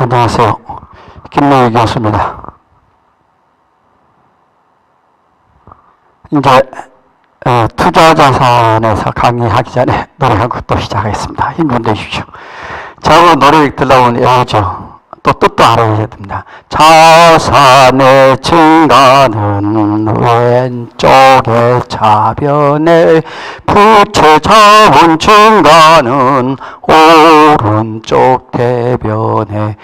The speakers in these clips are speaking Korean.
안녕하세요. 김노희 교수입니다. 이제 투자자산에서 강의하기 전에 노래 한 곡 또 시작하겠습니다. 힘좀 내십시오. 저하고 노래 들어보면 외우죠. 또 뜻도 알아야 됩니다. 자산의 증가는 왼쪽의 차변에, 부채 자본 증가는 오른쪽 대변에,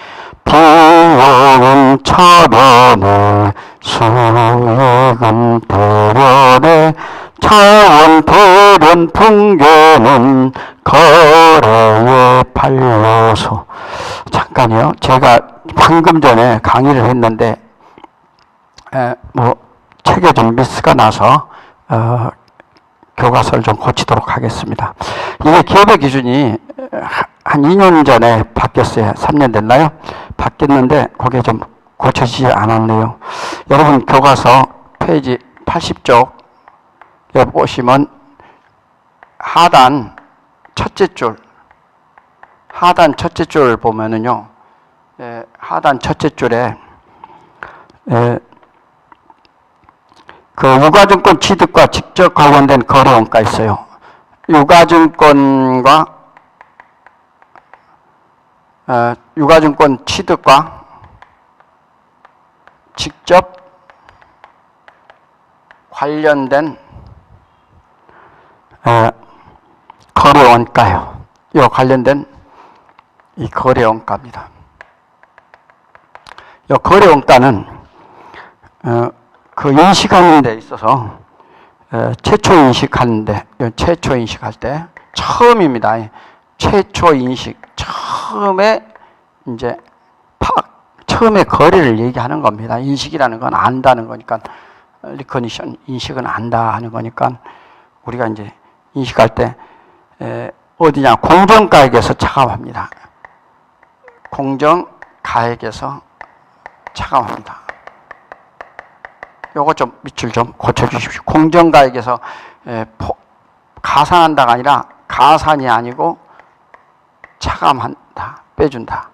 비용은 차변에, 수익은 대변에, 차원 대변 붕괴는 거래의 반려소. 잠깐요. 제가 방금 전에 강의를 했는데 책에 좀 미스가 나서 교과서를 좀 고치도록 하겠습니다. 이게 기업의 기준이 한 2년 전에 바뀌었어요. 3년 됐나요? 바뀌었는데 그게 좀 고쳐지지 않았네요. 여러분 교과서 페이지 80쪽에 보시면 하단 첫째 줄 보면은요, 하단 첫째 줄에 그 유가증권 취득과 직접 관련된 거래원가 있어요. 유가증권 취득과 직접 관련된 거래원가요. 이 관련된 이 거래원가입니다. 이 거래원가는 그 인식하는 데 있어서 최초 인식할 때 처음입니다. 최초 인식, 처음에 거래를 얘기하는 겁니다. 인식이라는 건 안다는 거니까, 리커니션, 인식은 안다 하는 거니까, 우리가 이제 인식할 때 어디냐, 공정가액에서 차감합니다. 공정가액에서 차감합니다. 요거 좀 밑줄 좀 고쳐주십시오. 공정가액에서 가산한다가 아니라 가산이 아니고 차감한다, 빼준다.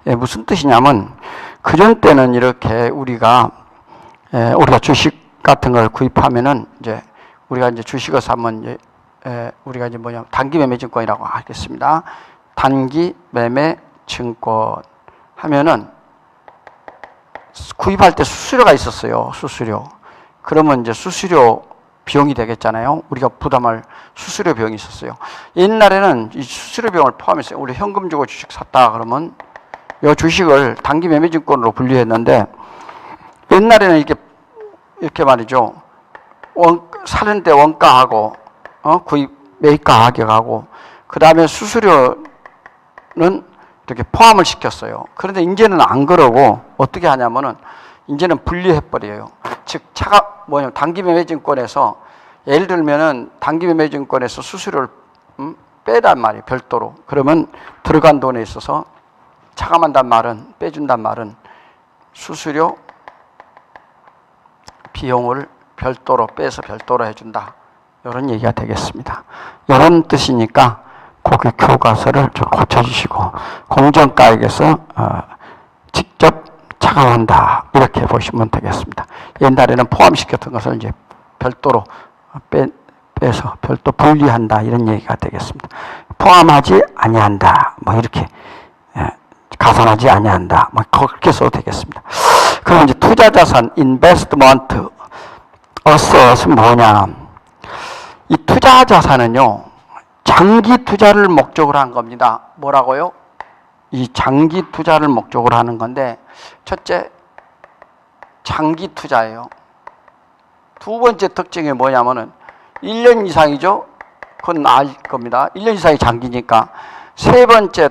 무슨 뜻이냐면, 그전 때는 이렇게 우리가 주식 같은 걸 구입하면은 우리가 주식을 사면 우리가 단기 매매 증권이라고 하겠습니다. 단기 매매 증권 하면은 구입할 때 수수료가 있었어요. 수수료. 그러면 수수료 비용이 되겠잖아요. 우리가 부담할 수수료 비용이 있었어요. 옛날에는 이 수수료 비용을 포함했어요. 우리 현금 주고 주식 샀다 그러면 이 주식을 단기 매매 증권으로 분류했는데, 옛날에는 이렇게 말이죠. 사는데 원가하고 구입 매입가 가격하고 그 다음에 수수료는 이렇게 포함을 시켰어요. 그런데 이제는 안 그러고 어떻게 하냐면은 이제는 분리해 버려요. 즉 단기 매매 증권에서, 예를 들면은 단기 매매 증권에서 수수료를 빼단 말이에요. 별도로. 그러면 들어간 돈에 있어서 차감한단 말은, 빼준단 말은 수수료 비용을 별도로 빼서 별도로 해준다, 이런 얘기가 되겠습니다. 이런 뜻이니까 그 교과서를 좀 고쳐주시고, 공정가액에서 직접 차감한다, 이렇게 보시면 되겠습니다. 옛날에는 포함시켰던 것을 이제 별도로 빼서 별도 분리한다, 이런 얘기가 되겠습니다. 포함하지 아니한다, 이렇게 가산하지 아니한다, 그렇게 써도 되겠습니다. 그럼 이제 투자자산, investment asset은 뭐냐? 이 투자자산은요, 장기 투자를 목적으로 한 겁니다. 뭐라고요? 이 장기 투자를 목적으로 하는 건데, 첫째, 장기 투자예요. 두 번째 특징이 뭐냐면은 1년 이상이죠? 그건 알 겁니다. 1년 이상이 장기니까. 세 번째,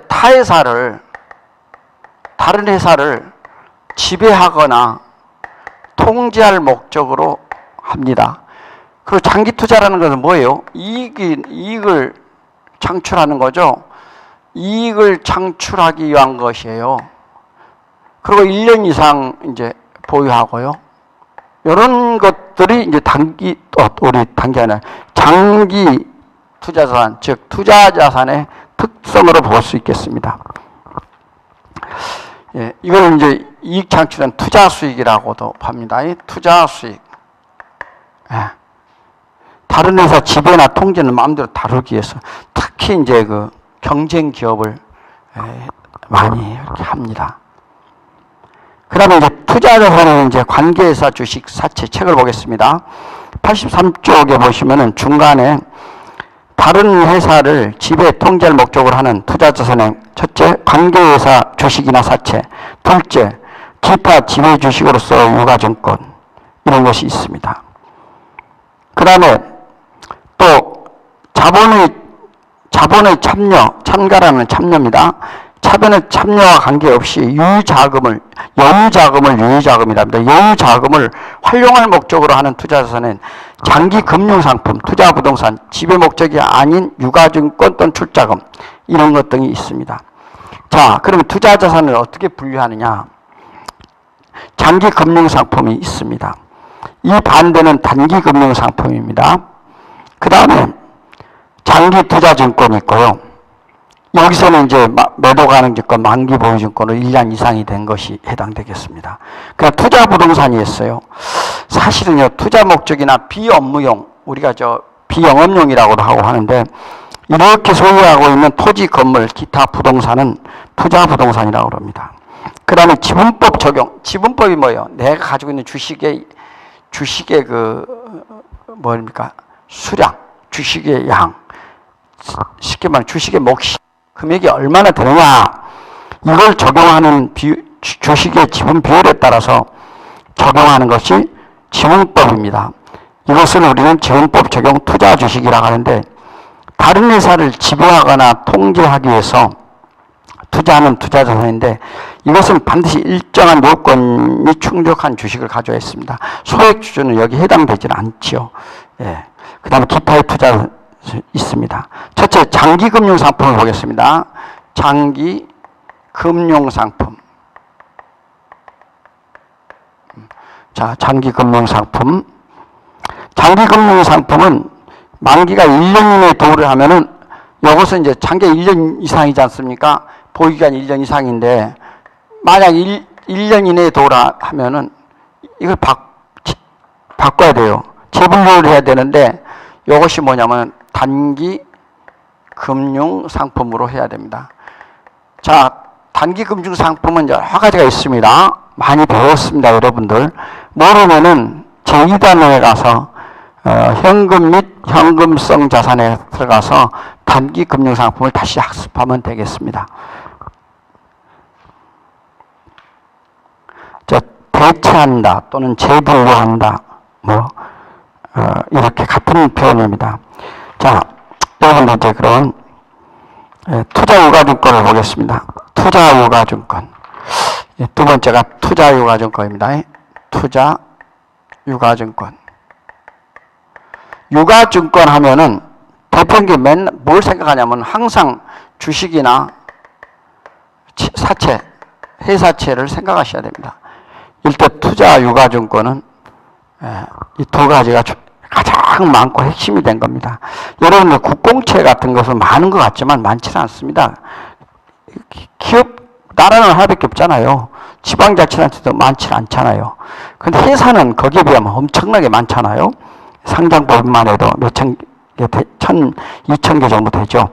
다른 회사를 지배하거나 통제할 목적으로 합니다. 그리고 장기 투자라는 것은 뭐예요? 이익을 창출하는 거죠. 이익을 창출하기 위한 것이에요. 그리고 1년 이상 보유하고요. 이런 것들이 장기 투자자산, 즉 투자자산의 특성으로 볼 수 있겠습니다. 예, 이걸 이제 이익 창출은 투자 수익이라고도 합니다. 이 투자 수익. 예. 다른 회사 지배나 통제는 마음대로 다루기 위해서 특히 이제 그 경쟁 기업을 많이 이렇게 합니다. 그 다음에 이제 투자자산은 이제 관계회사 주식 사채 책을 보겠습니다. 83쪽에 보시면은 중간에 다른 회사를 지배 통제할 목적으로 하는 투자자산의 첫째, 관계회사 주식이나 사채. 둘째, 기타 지배 주식으로서 유가증권. 이런 것이 있습니다. 그 다음에 또 자본의 참가라는 참여입니다. 차변의 참여와 관계없이 여유자금을 유유자금이랍니다. 여유자금을 활용할 목적으로 하는 투자자산은 장기 금융상품, 투자부동산, 지배 목적이 아닌 유가증권 또는 출자금 이런 것 등이 있습니다. 자, 그러면 투자자산을 어떻게 분류하느냐? 장기 금융상품이 있습니다. 이 반대는 단기 금융상품입니다. 그 다음에 장기 투자증권이 있고요. 여기서는 이제 매도 가능증권, 만기 보유증권으로 1년 이상이 된 것이 해당되겠습니다. 그러니까 투자 부동산이 있어요. 사실은요, 투자 목적이나 비업무용, 우리가 비영업용이라고도 하고 하는데, 이렇게 소유하고 있는 토지, 건물, 기타 부동산은 투자 부동산이라고 합니다. 그 다음에 지분법 적용. 지분법이 뭐예요? 내가 가지고 있는 주식의 수량, 주식의 양. 쉽게 말하면 주식의 몫이 금액이 얼마나 되느냐, 이걸 적용하는 주식의 지분 비율에 따라서 적용하는 것이 지분법입니다. 이것을 우리는 지분법 적용 투자 주식이라고 하는데, 다른 회사를 지배하거나 통제하기 위해서 투자하는 투자자산인데, 이것은 반드시 일정한 요건이 충족한 주식을 가져야 했습니다. 소액 주주는 여기 해당되지 않지요. 예. 그 다음에 기타의 투자 있습니다. 첫째, 장기 금융 상품을 보겠습니다. 장기 금융 상품. 자, 장기 금융 상품. 장기 금융 상품은 만기가 1년 이내에 도래를 하면은, 이것은 이제 장기 1년 이상이지 않습니까? 보유기간이 1년 이상인데, 만약 1년 이내에 도래하면은 이걸 바꿔야 돼요. 재분류를 해야 되는데, 이것이 뭐냐면 단기 금융 상품으로 해야 됩니다. 자, 단기 금융 상품은 여러 가지가 있습니다. 많이 배웠습니다, 여러분들. 모르면은 제2단원에 가서 현금 및 현금성 자산에 들어가서 단기 금융 상품을 다시 학습하면 되겠습니다. 대체한다 또는 재분류한다, 이렇게 같은 표현입니다. 자, 여러분들 이제 그럼 투자유가증권을 보겠습니다. 투자유가증권. 두 번째가 투자유가증권입니다. 투자유가증권. 유가증권 하면은 대표님이 맨날 뭘 생각하냐면 항상 주식이나 사채, 회사채를 생각하셔야 됩니다. 일단 투자유가증권은 이 두 가지가 가장 많고 핵심이 된 겁니다. 여러분들 국공채 같은 것은 많은 것 같지만 많지는 않습니다. 기업, 나라는 하나밖에 없잖아요. 지방자치단체도 많지 않잖아요. 근데 회사는 거기에 비하면 엄청나게 많잖아요. 상장법만 해도 몇천 개, 2,000개 정도 되죠.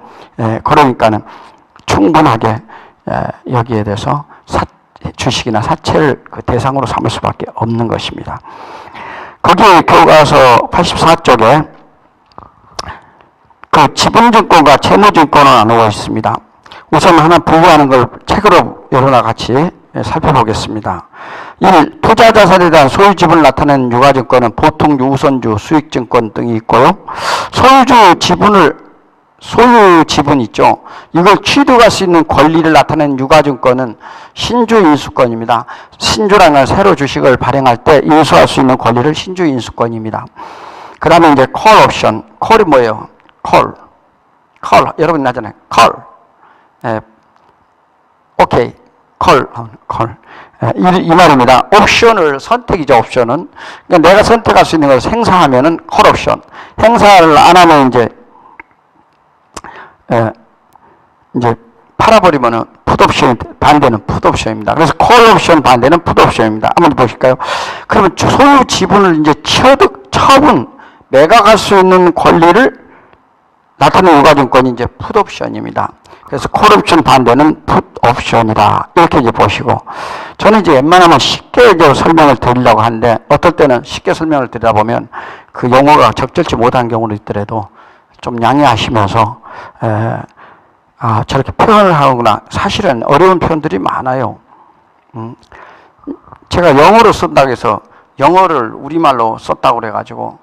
그러니까는 충분하게 여기에 대해서 주식이나 사채를 그 대상으로 삼을 수밖에 없는 것입니다. 거기에 교과서 84쪽에 그 지분증권과 채무증권을 나누고 있습니다. 우선 하나 분류하는 걸 책으로 여러분과 같이 살펴보겠습니다. 1. 투자자산에 대한 소유지분을 나타내는 유가증권은 보통 우선주, 수익증권 등이 있고요. 소유 지분 있죠. 이걸 취득할 수 있는 권리를 나타내는 유가증권은 신주인수권입니다. 신주라는 건 새로 주식을 발행할 때 인수할 수 있는 권리를 신주인수권입니다. 그 다음에 이제 콜 옵션. 콜이 뭐예요? 콜. 여러분 나잖아요. 콜. 오케이. 콜. 이 말입니다. 옵션을 선택이죠, 옵션은. 그러니까 내가 선택할 수 있는 것을 행사하면은 콜 옵션. 행사를 안 하면 이제 팔아버리면은 풋옵션 반대는 풋옵션입니다. 그래서 콜옵션 반대는 풋옵션입니다. 한번 보실까요? 그러면 소유 지분을 이제 처분, 매각할 수 있는 권리를 나타내는 유가증권이 이제 풋옵션입니다. 그래서 콜옵션 반대는 풋옵션이다. 이렇게 이제 보시고, 저는 이제 웬만하면 쉽게 이제 설명을 드리려고 하는데, 어떨 때는 쉽게 설명을 드리다 보면 그 용어가 적절치 못한 경우도 있더라도 좀 양해하시면서, 저렇게 표현을 하는구나. 사실은 어려운 표현들이 많아요. 제가 영어로 쓴다고 해서 영어를 우리말로 썼다고 그래가지고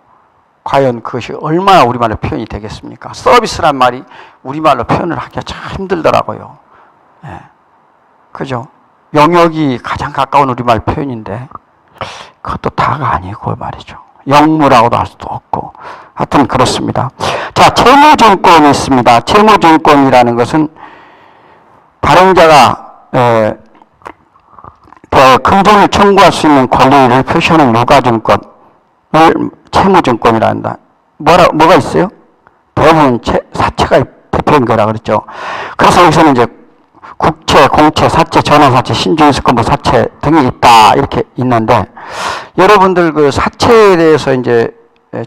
과연 그것이 얼마나 우리말로 표현이 되겠습니까? 서비스란 말이 우리말로 표현을 하기가 참 힘들더라고요. 예. 그죠? 영역이 가장 가까운 우리말 표현인데 그것도 다가 아니고 말이죠. 영무라고도 할 수도 없고. 하여튼 그렇습니다. 자, 채무증권이 있습니다. 채무증권이라는 것은 발행자가 금전을 청구할 수 있는 권리를 표시하는 유가증권을 채무증권이라 한다. 뭐가 있어요? 대부분 사채가 대표인 거라 그랬죠. 그래서 여기서는 이제 국채, 공채, 사채, 전환사채, 신주인수권부 사채 등이 있다. 이렇게 있는데, 여러분들 그 사채에 대해서 이제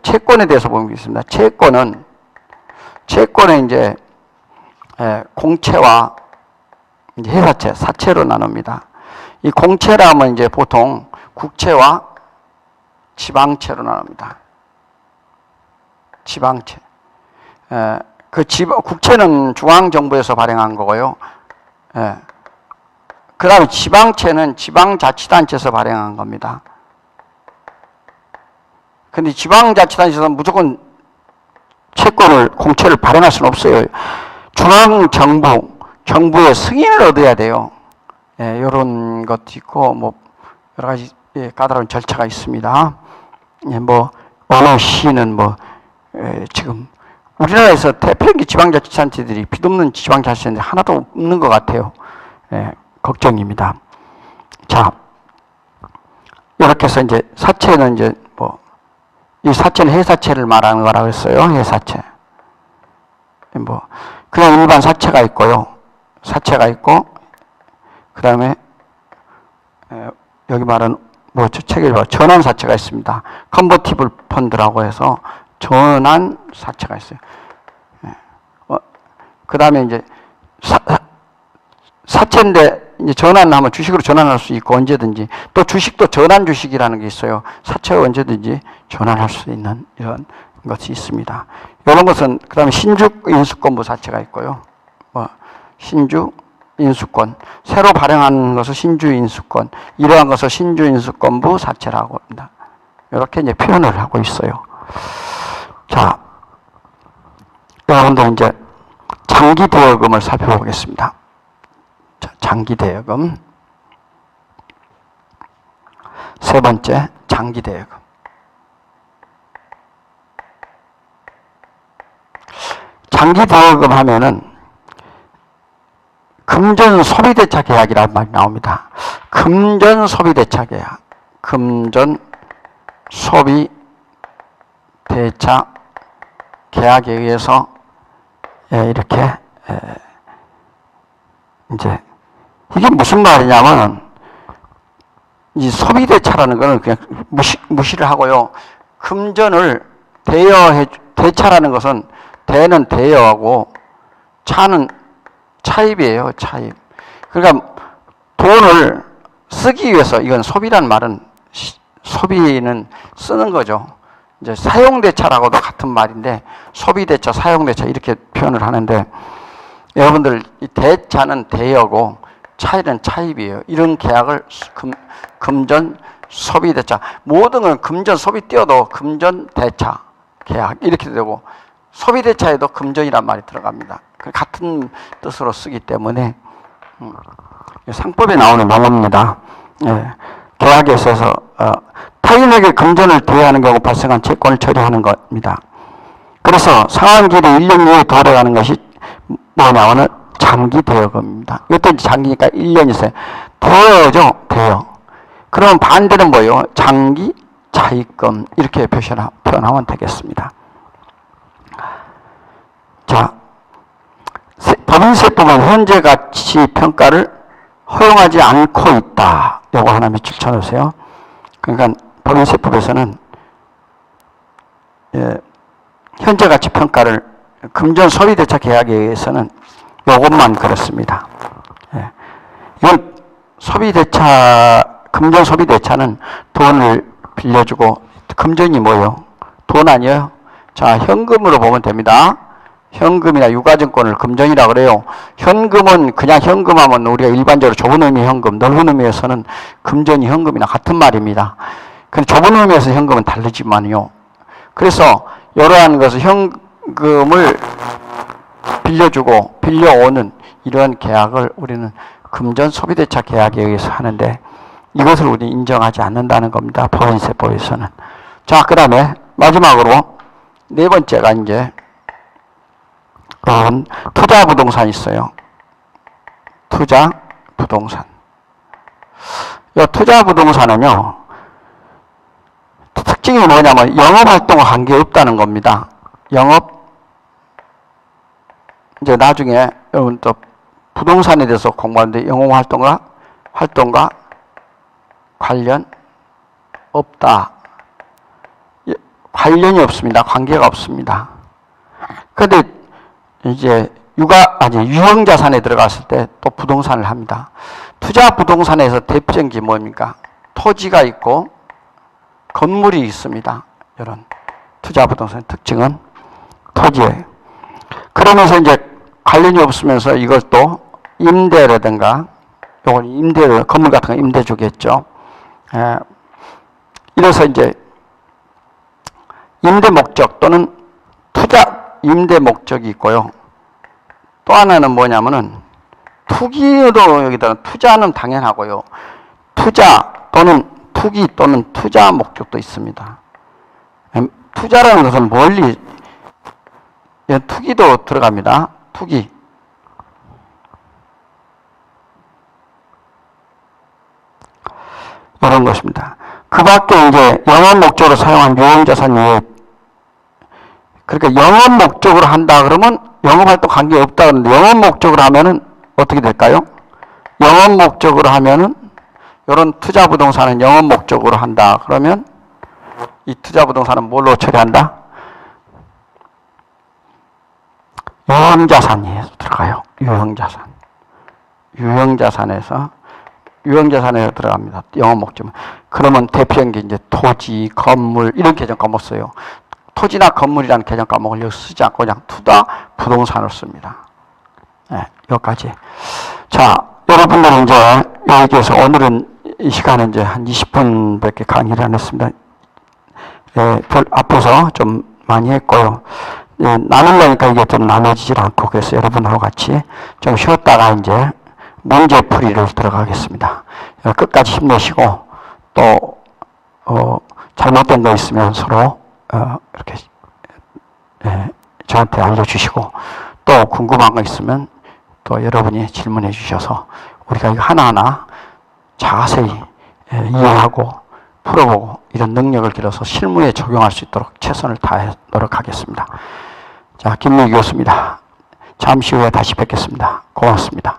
채권에 대해서 보는 게 있습니다. 채권은 이제 공채와 이제 회사채, 사채로 나눕니다. 이 공채라면 이제 보통 국채와 지방채로 나눕니다. 지방채. 국채는 중앙정부에서 발행한 거고요. 그 다음에 지방채는 지방자치단체에서 발행한 겁니다. 근데 지방자치단체에서는 무조건 공채를 발행할 수는 없어요. 정부의 승인을 얻어야 돼요. 이런 것도 있고, 뭐, 여러 가지 까다로운 절차가 있습니다. 어느 시는 지금 우리나라에서 대표적인 지방자치단체들이 빚없는 지방자치단체 하나도 없는 것 같아요. 걱정입니다. 자, 이렇게 해서 이제 사채는 이제 이 사채는 회사채를 말하는 거라고 했어요. 회사채. 그냥 일반 사채가 있고요. 사채가 있고, 그 다음에 여기 말은 책을 봐. 전환사채가 있습니다. 컨버티블 펀드라고 해서 전환사채가 있어요. 그 다음에 이제 사채인데 이제 전환하면 주식으로 전환할 수 있고 언제든지, 또 주식도 전환 주식이라는 게 있어요. 사채가 언제든지 전환할 수 있는 이런 것이 있습니다. 이런 것은 그 다음에 신주인수권부 사채가 있고요. 신주인수권, 새로 발행한 것을 신주인수권, 이러한 것을 신주인수권부 사채라고 합니다. 이렇게 이제 표현을 하고 있어요. 자, 여러분들 이제 장기대여금을 살펴보겠습니다. 자, 장기대여금. 세 번째, 장기대여금. 장기대여금 하면은 금전소비대차 계약이라는 말이 나옵니다. 금전소비대차 계약. 금전소비대차 계약에 의해서 이렇게 이제 이게 무슨 말이냐면, 이 소비대차라는 거는 그냥 무시를 하고요. 금전을 대차라는 것은 대는 대여하고 차는 차입이에요. 차입. 그러니까 돈을 쓰기 위해서, 이건 소비란 말은 소비는 쓰는 거죠. 이제 사용대차라고도 같은 말인데, 소비대차, 사용대차 이렇게 표현을 하는데, 여러분들 이 대차는 대여고 차입은 차입이에요. 이런 계약을 금전 소비대차, 모든 건 금전 소비 띄어도 금전 대차 계약 이렇게 되고, 소비대차에도 금전이란 말이 들어갑니다. 같은 뜻으로 쓰기 때문에 상법에 나오는 용어입니다. 계약에 있어서 타인에게 금전을 대여하는 경우 발생한 채권을 처리하는 겁니다. 그래서 상환기일이 1년 이후에 도래하는 것이 뭐냐면은 장기대여금입니다. 이것도 장기니까 1년이 있어요. 대여죠, 대여. 그러면 반대는 뭐예요? 장기 차입금 이렇게 표현하면 되겠습니다. 자, 법인세법은 현재 가치 평가를 허용하지 않고 있다. 요거 하나 며칠 쳐놓으세요. 그러니까 법인세법에서는 현재 가치 평가를 금전 소비대차 계약에 의해서는 요것만 그렇습니다. 이건 금전 소비대차는 돈을 빌려주고, 금전이 뭐예요? 돈 아니에요? 자, 현금으로 보면 됩니다. 현금이나 유가증권을 금전이라 그래요. 현금은 그냥 현금하면 우리가 일반적으로 좁은 의미 현금, 넓은 의미에서는 금전이 현금이나 같은 말입니다. 근데 좁은 의미에서 현금은 다르지만요. 그래서 이러한 것을 현금을 빌려주고 빌려오는 이러한 계약을 우리는 금전 소비대차 계약에 의해서 하는데, 이것을 우리는 인정하지 않는다는 겁니다. 법인세법에서는. 자, 그 다음에 마지막으로 네 번째가 이제 투자 부동산이 있어요. 투자 부동산. 이 투자 부동산은요, 특징이 뭐냐면 영업활동과 관계없다는 겁니다. 이제 나중에 여러분 또 부동산에 대해서 공부하는데 영업활동과 관련 없다. 관련이 없습니다. 관계가 없습니다. 그런데 이제 유형자산에 들어갔을 때 또 부동산을 합니다. 투자 부동산에서 대표적인 게 뭡니까? 토지가 있고 건물이 있습니다. 이런 투자 부동산의 특징은 토지예요. 그러면서 이제 관련이 없으면서 이걸 또 임대라든가, 요건 건물 같은 거 임대 주겠죠. 이래서 이제 임대 목적 또는 투자 임대 목적이 있고요. 또 하나는 뭐냐면은 투기도 여기다가 투자는 당연하고요. 투자 또는 투기 또는 투자 목적도 있습니다. 투자라는 것은 멀리 투기도 들어갑니다. 투기. 이런 것입니다. 그 밖에 이제 영업 목적으로 사용한 유형자산 외에, 그러니까 영업 목적으로 한다 그러면 영업활동 관계 없다 그러는데, 영업 목적으로 하면은 어떻게 될까요? 영업 목적으로 하면은, 이런 투자 부동산은 영업 목적으로 한다 그러면 이 투자 부동산은 뭘로 처리한다? 유형자산에 들어가요. 유형자산에 들어갑니다. 영업 목적은. 그러면 대표적인 게 이제 토지, 건물, 이런 개정 과목 써요. 토지나 건물이라는 개정 과목을 여기 쓰지 않고 그냥 투자 부동산을 씁니다. 여기까지. 자, 여러분들은 이제 여기에서 오늘은 이 시간은 이제 한 20분밖에 강의를 안 했습니다. 별 앞에서 좀 많이 했고요. 나누려니까 이게 좀 나눠지질 않고, 그래서 여러분하고 같이 좀 쉬었다가 이제 문제풀이를 들어가겠습니다. 끝까지 힘내시고, 또 잘못된 거 있으면 서로 이렇게 저한테 알려주시고, 또 궁금한 거 있으면 또 여러분이 질문해 주셔서 우리가 이거 하나하나 자세히 이해하고 풀어보고 이런 능력을 길러서 실무에 적용할 수 있도록 최선을 다해 노력하겠습니다. 자, 김민기 교수입니다. 잠시 후에 다시 뵙겠습니다. 고맙습니다.